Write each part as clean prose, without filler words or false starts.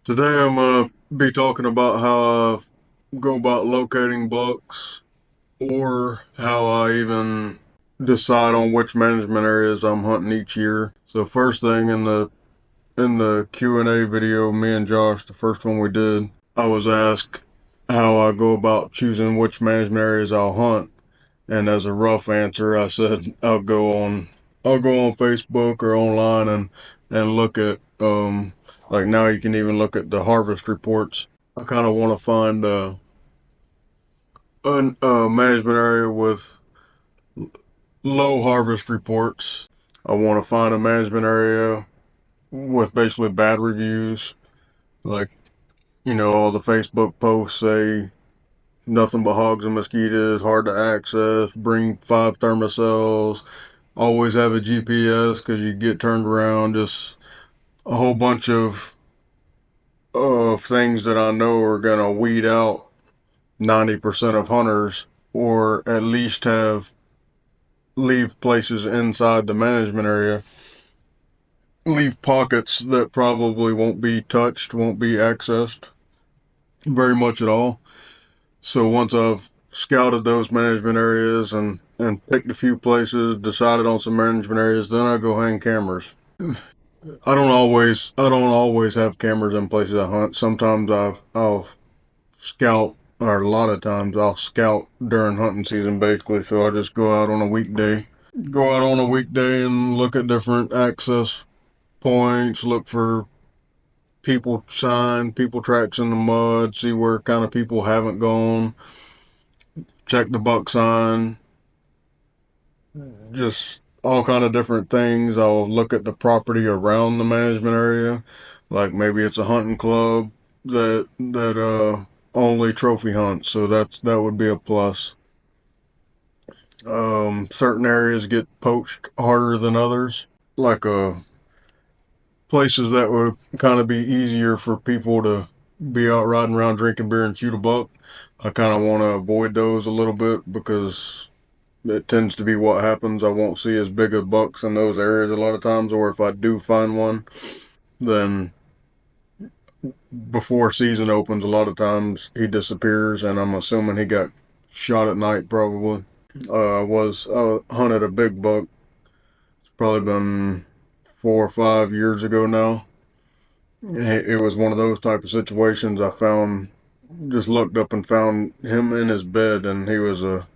Today I'm gonna be talking about how I go about locating bucks or how I even decide on which management areas I'm hunting each year. So first thing in the Q&A video, me and Josh, the first one we did, I was asked how I go about choosing which management areas I'll hunt. And as a rough answer, I said I'll go on Facebook or online and look at like now you can even look at the harvest reports. I kind of want to find a management area with low harvest reports. I want to find a management area with basically bad reviews, like all the Facebook posts say nothing but hogs and mosquitoes, hard to access, bring 5 thermocells, always have a GPS because you get turned around. Just a whole bunch of things that I know are gonna weed out 90% of hunters, or at least leave places inside the management area, leave pockets that probably won't be touched, won't be accessed very much at all. So once I've scouted those management areas and picked a few places, decided on some management areas, then I go hang cameras. I don't always have cameras in places I hunt. Sometimes I'll scout, or a lot of times I'll scout during hunting season basically. So I just go out on a weekday. Go out on a weekday and look at different access points, look for people tracks in the mud, see where kind of people haven't gone, check the buck sign, just all kind of different things. I'll look at the property around the management area, like maybe it's a hunting club that only trophy hunts, so that would be a plus. Certain areas get poached harder than others, like places that would kind of be easier for people to be out riding around drinking beer and shoot a buck. I kind of want to avoid those a little bit because it tends to be what happens. I won't see as big of bucks in those areas a lot of times, or if I do find one, then before season opens, a lot of times he disappears, and I'm assuming he got shot at night probably. I hunted a big buck. It's probably been 4 or 5 years ago now. It was one of those type of situations. I found just looked up and found him in his bed, and he was a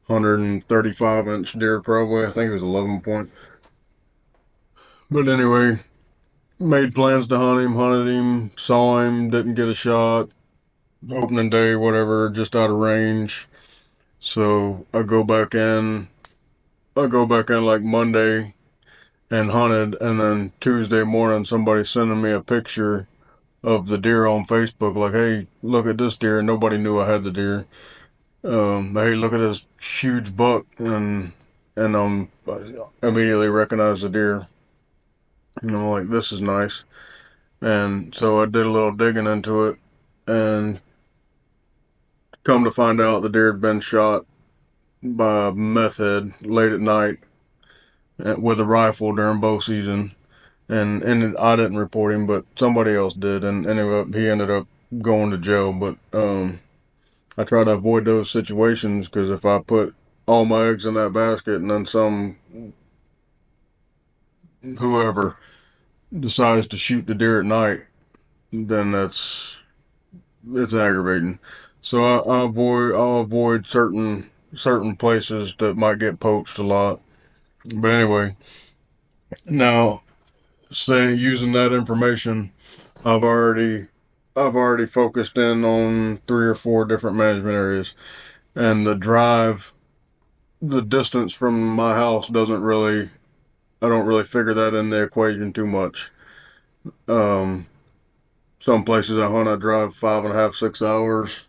135-inch deer probably. I think he was 11 point. But anyway, made plans to hunt him, hunted him, saw him, didn't get a shot. Opening day, whatever, just out of range. So I go back in like Monday and hunted, and then Tuesday morning somebody sending me a picture of the deer on Facebook, like, hey, look at this deer. Nobody knew I had the deer. Hey, look at this huge buck, and I immediately recognized the deer. Like, this is nice. And so I did a little digging into it, and come to find out the deer had been shot by a meth head late at night with a rifle during bow season. And I didn't report him, but somebody else did, and anyway, he ended up going to jail. But I try to avoid those situations because if I put all my eggs in that basket and then some whoever decides to shoot the deer at night, then it's aggravating. So I'll avoid certain places that might get poached a lot. But anyway, now say using that information, I've already I've already focused in on 3 or 4 different management areas, and the distance from my house doesn't really I don't really figure that in the equation too much. Um, some places I hunt, I drive 5.5, 6 hours.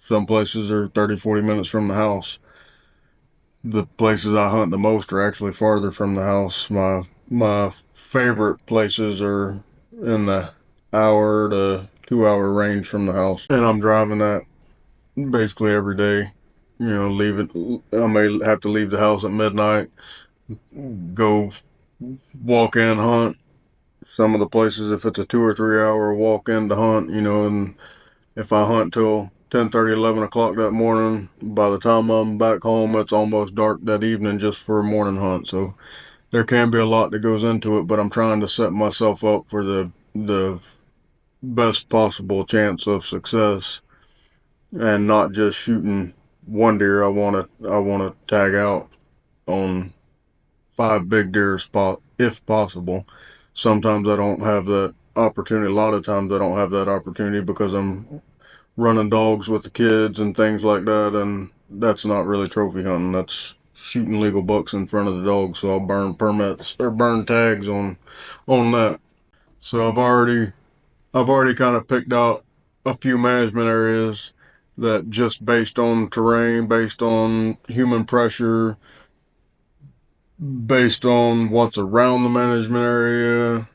Some places are 30, 40 minutes from the house. The places I hunt the most are actually farther from the house. My favorite places are in the hour to 2 hour range from the house, and I'm driving that basically every day. Leave it. I may have to leave the house at midnight, go walk in, hunt, some of the places, if it's a 2 or 3 hour walk in to hunt, and if I hunt till 10:30, 11 o'clock that morning, by the time I'm back home, it's almost dark that evening just for a morning hunt. So there can be a lot that goes into it, but I'm trying to set myself up for the best possible chance of success and not just shooting one deer. I want to tag out on five big deer spot if possible. Sometimes I don't have that opportunity. A lot of times I don't have that opportunity because I'm running dogs with the kids and things like that, and that's not really trophy hunting. That's shooting legal bucks in front of the dogs. So I'll burn permits or burn tags on that. So I've already kind of picked out a few management areas that, just based on terrain, based on human pressure, based on what's around the management area,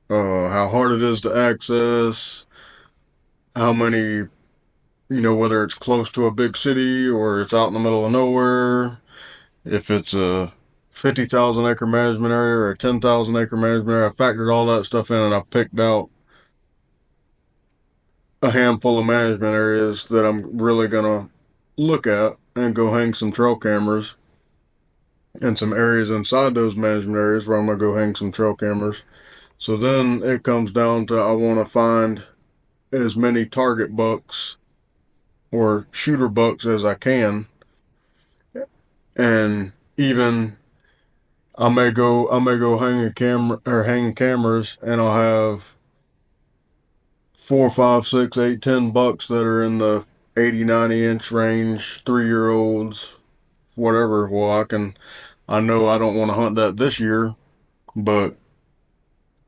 how hard it is to access, how many, whether it's close to a big city or it's out in the middle of nowhere, if it's a 50,000 acre management area or a 10,000 acre management area. I factored all that stuff in and I picked out a handful of management areas that I'm really going to look at and go hang some trail cameras, and some areas inside those management areas where I'm going to go hang some trail cameras. So then it comes down to, I want to find as many target bucks or shooter bucks as I can, and even I may go hang a camera or hang cameras, and I'll have 4, 5, 6, 8, 10 bucks that are in the 80, 90 inch range, 3 year olds, whatever. Well, I know I don't want to hunt that this year, but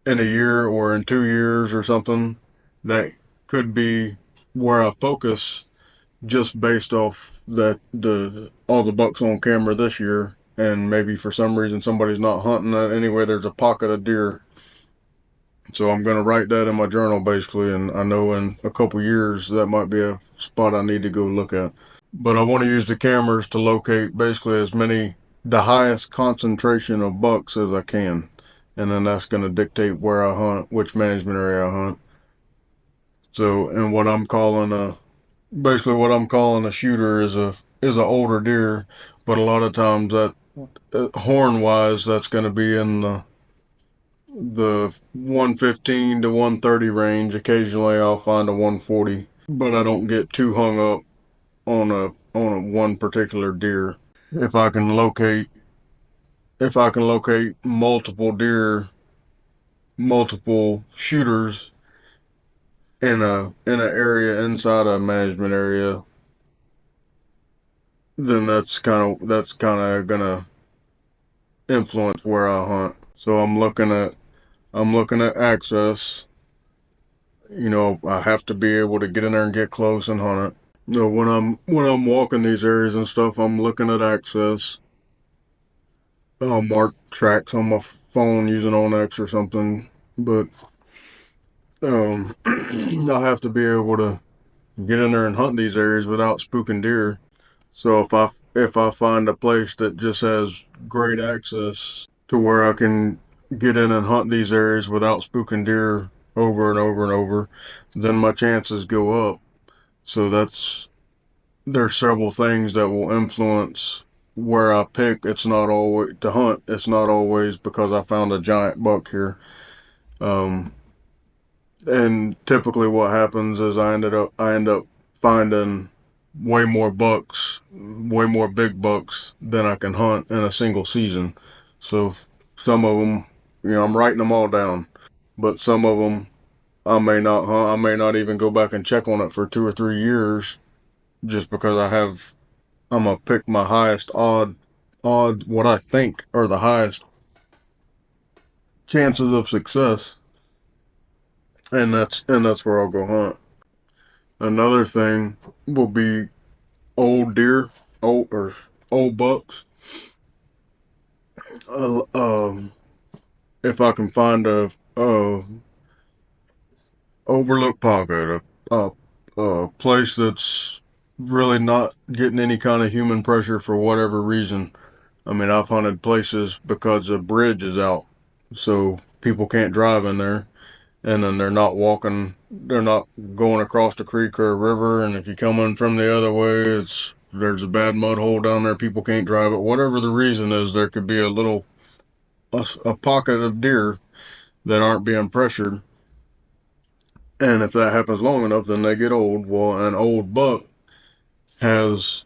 in a year or in 2 years or something, that could be where I focus, just based off that the all the bucks on camera this year. And maybe for some reason somebody's not hunting that anyway, there's a pocket of deer. So I'm going to write that in my journal basically, and I know in a couple years that might be a spot I need to go look at. But I want to use the cameras to locate basically the highest concentration of bucks as I can. And then that's going to dictate where I hunt, which management area I hunt. So, and basically what I'm calling a shooter is a older deer, but a lot of times that, horn wise, that's going to be in the 115 to 130 range. Occasionally I'll find a 140, but I don't get too hung up on a one particular deer. If I can locate if I can locate multiple deer, multiple shooters in a area inside a management area, then that's kind of gonna influence where I hunt. So I'm looking at access. I have to be able to get in there and get close and hunt it. When I'm walking these areas and stuff, I'm looking at access. I'll mark tracks on my phone using OnX or something, but I have to be able to get in there and hunt these areas without spooking deer. So if I find a place that just has great access to where I can get in and hunt these areas without spooking deer over and over and over, then my chances go up. So there's several things that will influence where I pick. It's not always to hunt. It's not always because I found a giant buck here. Um, and typically what happens is I end up finding way more big bucks than I can hunt in a single season. So some of them, I'm writing them all down, but some of them I may not hunt. I may not even go back and check on it for 2 or 3 years, just because I'm gonna pick my highest odd what I think are the highest chances of success, and that's where I'll go hunt. Another thing will be old deer, old bucks. Uh, um, if I can find a overlooked pocket, a place that's really not getting any kind of human pressure for whatever reason. I mean, I've hunted places because a bridge is out, so people can't drive in there, and then they're not walking, they're not going across the creek or a river, and if you come in from the other way, it's there's a bad mud hole down there, people can't drive it. Whatever the reason is, there could be a pocket of deer that aren't being pressured, and if that happens long enough, then they get old. Well, an old buck has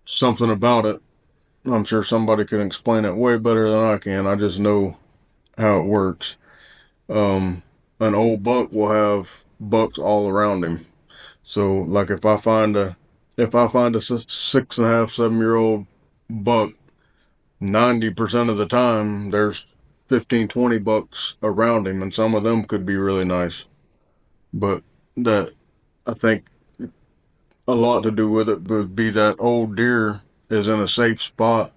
something about it. I'm sure somebody can explain it way better than I can. I just know how it works. Um, an old buck will have bucks all around him. So, like if I find a 6.5, 7 year old buck, 90% of the time there's 15, 20 bucks around him, and some of them could be really nice. But that I think a lot to do with it would be that old deer is in a safe spot.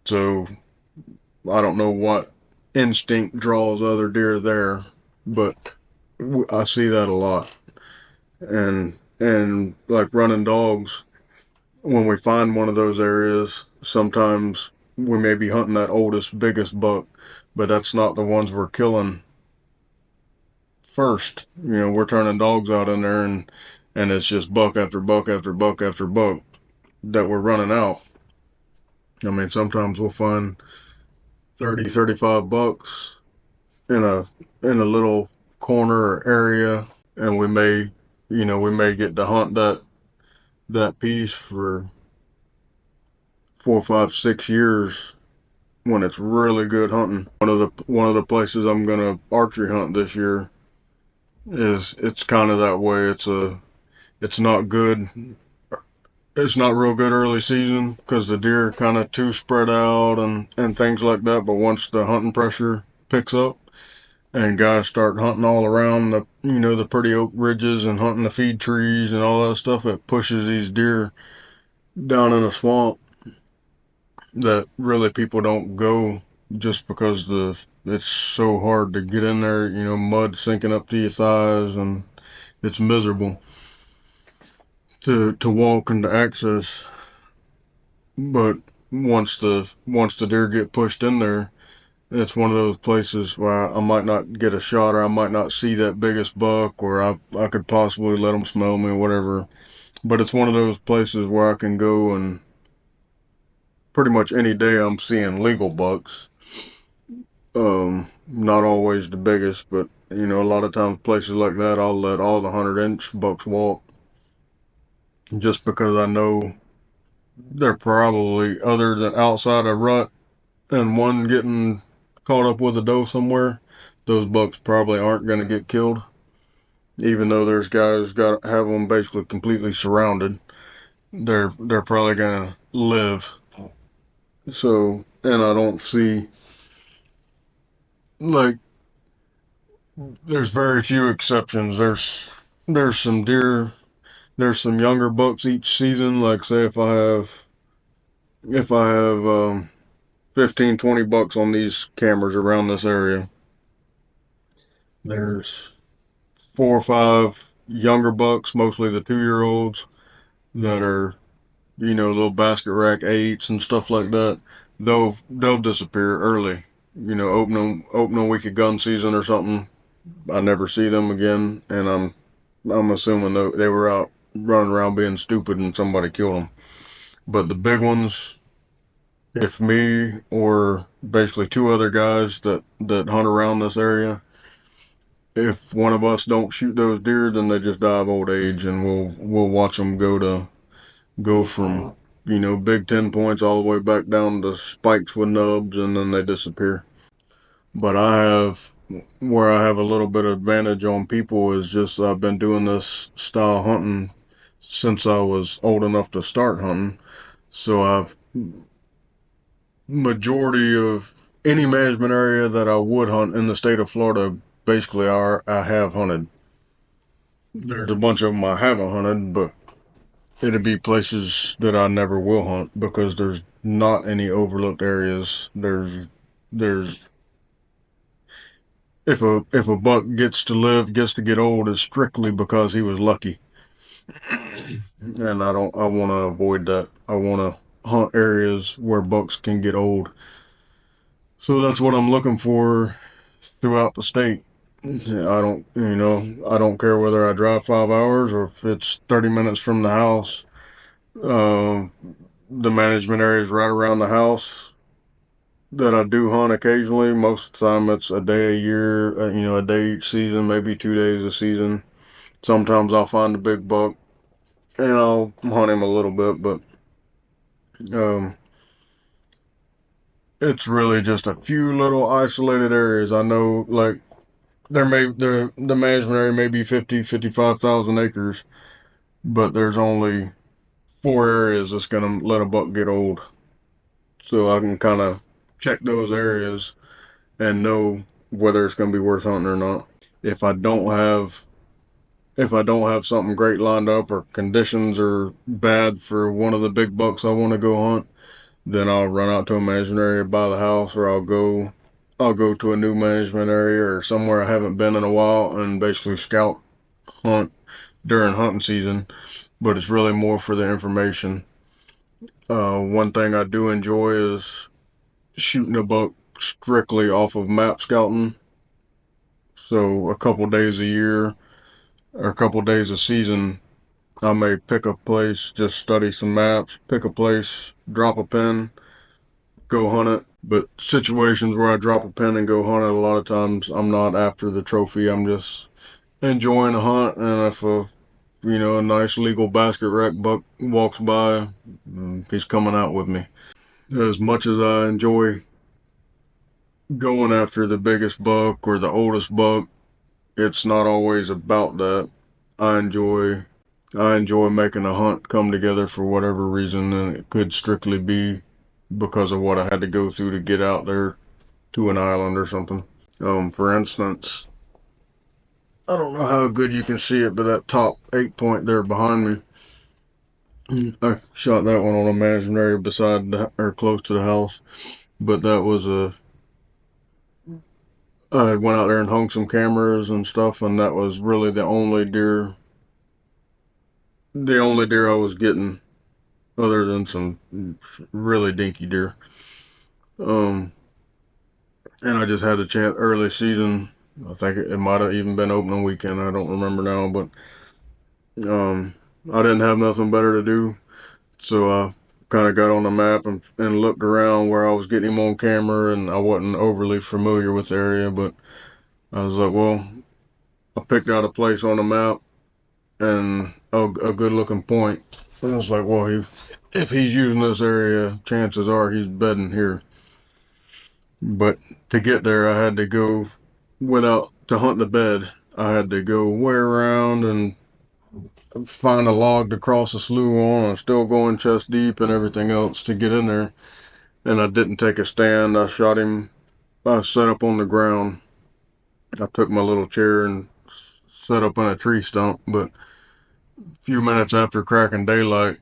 So I don't know what instinct draws other deer there, but I see that a lot. And like running dogs, when we find one of those areas, sometimes we may be hunting that oldest, biggest buck, but that's not the ones we're killing first. We're turning dogs out in there, and it's just buck after buck after buck after buck that we're running out. I mean, sometimes we'll find 30, 35 bucks in a little corner or area, and we may get to hunt that piece for 4, 5, 6 years when it's really good hunting. One of the places I'm gonna archery hunt this year is it's kind of that way. It's not good. It's not real good early season because the deer are kind of too spread out and things like that. But once the hunting pressure picks up and guys start hunting all around the pretty oak ridges and hunting the feed trees and all that stuff, it pushes these deer down in a swamp that really people don't go just because it's so hard to get in there. Mud sinking up to your thighs, and it's miserable to walk and to access. But once the deer get pushed in there, it's one of those places where I might not get a shot, or I might not see that biggest buck, or I could possibly let them smell me or whatever. But it's one of those places where I can go, and pretty much any day I'm seeing legal bucks. Not always the biggest, but a lot of times places like that, I'll let all the 100-inch bucks walk, just because I know they're probably, other than outside a rut and one getting caught up with a doe somewhere, those bucks probably aren't going to get killed, even though there's guys got to have them basically completely surrounded. They're probably going to live. So, and I don't see, like, there's very few exceptions. There's some deer, there's some younger bucks each season. Like, say if I have 15, 20 bucks on these cameras around this area, there's 4 or 5 younger bucks, mostly the 2 year olds, that are little basket rack eights and stuff like that. They'll disappear early. Opening week of gun season or something. I never see them again, and I'm assuming they were out running around being stupid and somebody killed them. But the big ones, if me or basically 2 other guys that hunt around this area, if one of us don't shoot those deer, then they just die of old age, and we'll watch them go from big 10 points all the way back down to spikes with nubs, and then they disappear. But where I have a little bit of advantage on people is just I've been doing this style hunting since I was old enough to start hunting. So I've majority of any management area that I would hunt in the state of Florida, basically I have hunted. There's a bunch of them I haven't hunted, but it'd be places that I never will hunt because there's not any overlooked areas. There's if a buck gets to live, gets to get old, it's strictly because he was lucky. And I want to avoid that. I want to hunt areas where bucks can get old. So that's what I'm looking for throughout the state. I don't, I don't care whether I drive 5 hours or if it's 30 minutes from the house. Uh, the management area is right around the house that I do hunt occasionally. Most of the time, it's a day a year, a day each season, maybe 2 days a season. Sometimes I'll find a big buck and I'll hunt him a little bit, but um, it's really just a few little isolated areas. I know, like, the management area may be 55,000 acres, but there's only four areas that's gonna let a buck get old. So I can kind of check those areas and know whether it's gonna be worth hunting or not. If I don't have if I don't have something great lined up or conditions are bad for one of the big bucks I want to go hunt, then I'll run out to a management area by the house, or I'll go to a new management area or somewhere I haven't been in a while and basically scout hunt during hunting season. But it's really more for the information. One thing I do enjoy is shooting a buck strictly off of map scouting. So a couple days a year or a couple days a season, I may pick a place, just study some maps, pick a place, drop a pin, go hunt it. But situations where I drop a pin and go hunt it, a lot of times I'm not after the trophy. I'm just enjoying a hunt. And if a nice legal basket rack buck walks by, he's coming out with me. As much as I enjoy going after the biggest buck or the oldest buck, it's not always about that. I enjoy I enjoy making a hunt come together for whatever reason, and it could strictly be because of what I had to go through to get out there to an island or something. For instance, I don't know how good you can see it, but that top 8 point there behind me, I shot that one on a management area beside or close to the house. But that was I went out there and hung some cameras and stuff, and that was really the only deer I was getting, other than some really dinky deer. Um, and I just had a chance early season. I think it might have even been opening weekend. I don't remember now, but I didn't have nothing better to do, so I kind of got on the map and looked around where I was getting him on camera, and I wasn't overly familiar with the area, but I was like, well, I picked out a place on the map and a good looking point. And I was like, well, if he's using this area, chances are he's bedding here. But to get there, I had to go without to hunt the bed. I had to go way around and find a log to cross a slough on. I'm still going chest deep and everything else to get in there. And I didn't take a stand. I shot him. I set up on the ground. I took my little chair and set up on a tree stump. But a few minutes after cracking daylight,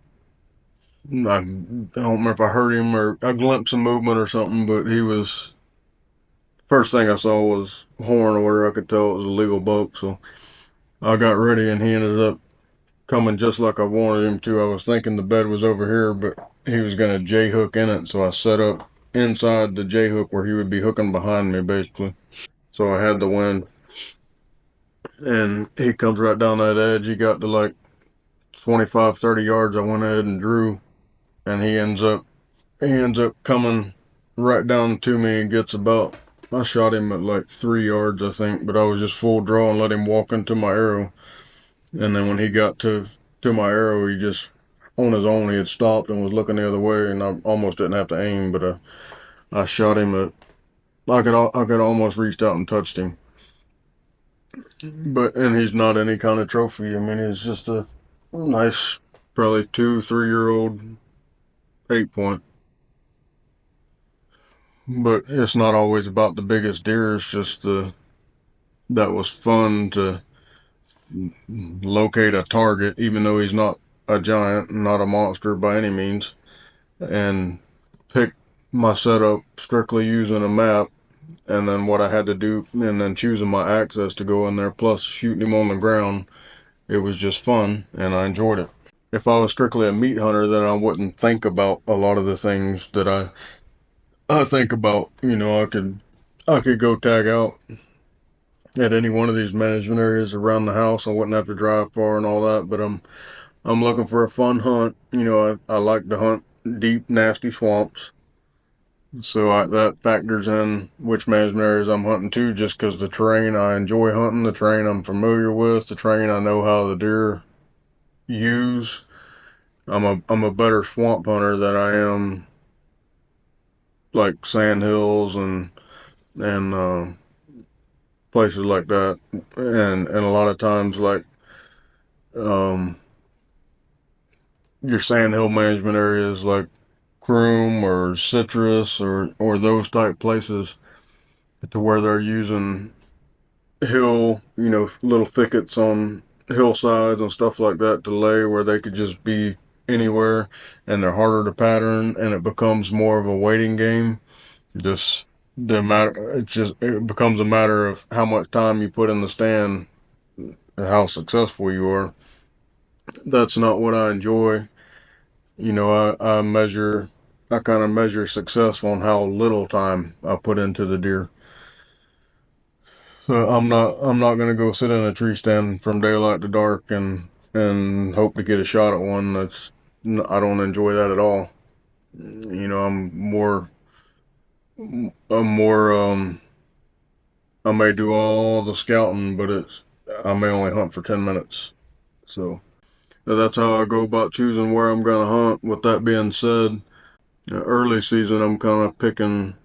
I don't remember if I heard him or I glimpsed some movement or something, but he was. First thing I saw was horn or whatever. I could tell it was a legal buck. So I got ready and he ended up coming just like I wanted him to. I was thinking the bed was over here, but he was going to J hook in it. So I set up inside the J hook where he would be hooking behind me, basically. So I had the wind. And he comes right down that edge. He got to like 25, 30 yards. I went ahead and drew. And he ends up coming right down to me and gets about. I shot him at like 3 yards, I think, but I was just full draw and let him walk into my arrow. And then when he got to my arrow, he just on his own he had stopped and was looking the other way, and I almost didn't have to aim, but I shot him at. I could almost reached out and touched him, but and he's not any kind of trophy. I mean, he's just a nice, probably 2, 3 year old 8 point. But it's not always about the biggest deer. It's just that was fun to locate a target, even though he's not a giant, not a monster by any means, and pick my setup strictly using a map, and then what I had to do, and then choosing my access to go in there, plus shooting him on the ground. It was just fun, and I enjoyed it. If I was strictly a meat hunter, then I wouldn't think about a lot of the things that I think about. I could I could go tag out at any one of these management areas around the house. I wouldn't have to drive far and all that, but I'm looking for a fun hunt. I like to hunt deep, nasty swamps. So that factors in which management areas I'm hunting to, just because the terrain I enjoy hunting, the terrain I'm familiar with, the terrain I know how the deer use. I'm a better swamp hunter than I am like sand hills and places like that. And a lot of times like um, your sandhill management areas like Croom or Citrus or those type places to where they're using little thickets on hillsides and stuff like that to lay where they could just be anywhere and they're harder to pattern and it becomes more of a waiting game. Just it becomes a matter of how much time you put in the stand and how successful you are. That's not what I enjoy. I kind of measure success on how little time I put into the deer. So I'm not gonna go sit in a tree stand from daylight to dark and hope to get a shot at one. I don't enjoy that at all. I'm more I may do all the scouting, but I may only hunt for 10 minutes. So that's how I go about choosing where I'm gonna hunt. With that being said, early season I'm kind of picking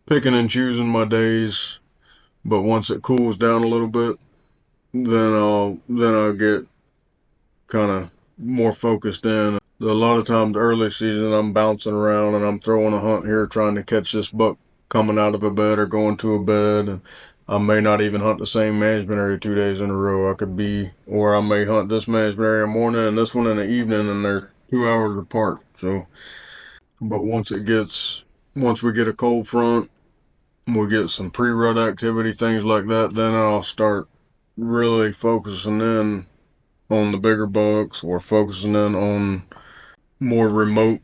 and choosing my days. But once it cools down a little bit, then I'll get kind of more focused in. A lot of times early season I'm bouncing around and I'm throwing a hunt here trying to catch this buck coming out of a bed or going to a bed, and I may not even hunt the same management area 2 days in a row. Or I may hunt this management area in the morning and this one in the evening, and they're 2 hours apart. So, but once we get a cold front, we get some pre-rut activity, things like that, then I'll start really focusing in on the bigger bucks or focusing in on more remote,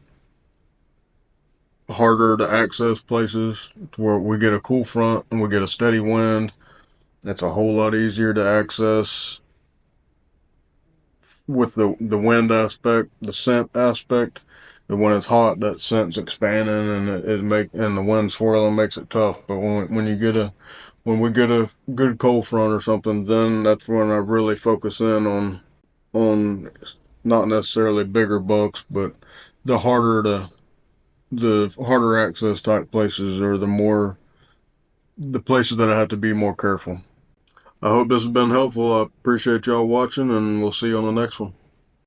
harder to access places to where we get a cool front and we get a steady wind. It's a whole lot easier to access with the wind aspect, the scent aspect. And when it's hot, that scent's expanding and and the wind swirling makes it tough. But when we get a good cold front or something, then that's when I really focus in on not necessarily bigger bucks, but the harder to the harder access type places or the places that I have to be more careful. I hope this has been helpful. I appreciate y'all watching and we'll see you on the next one.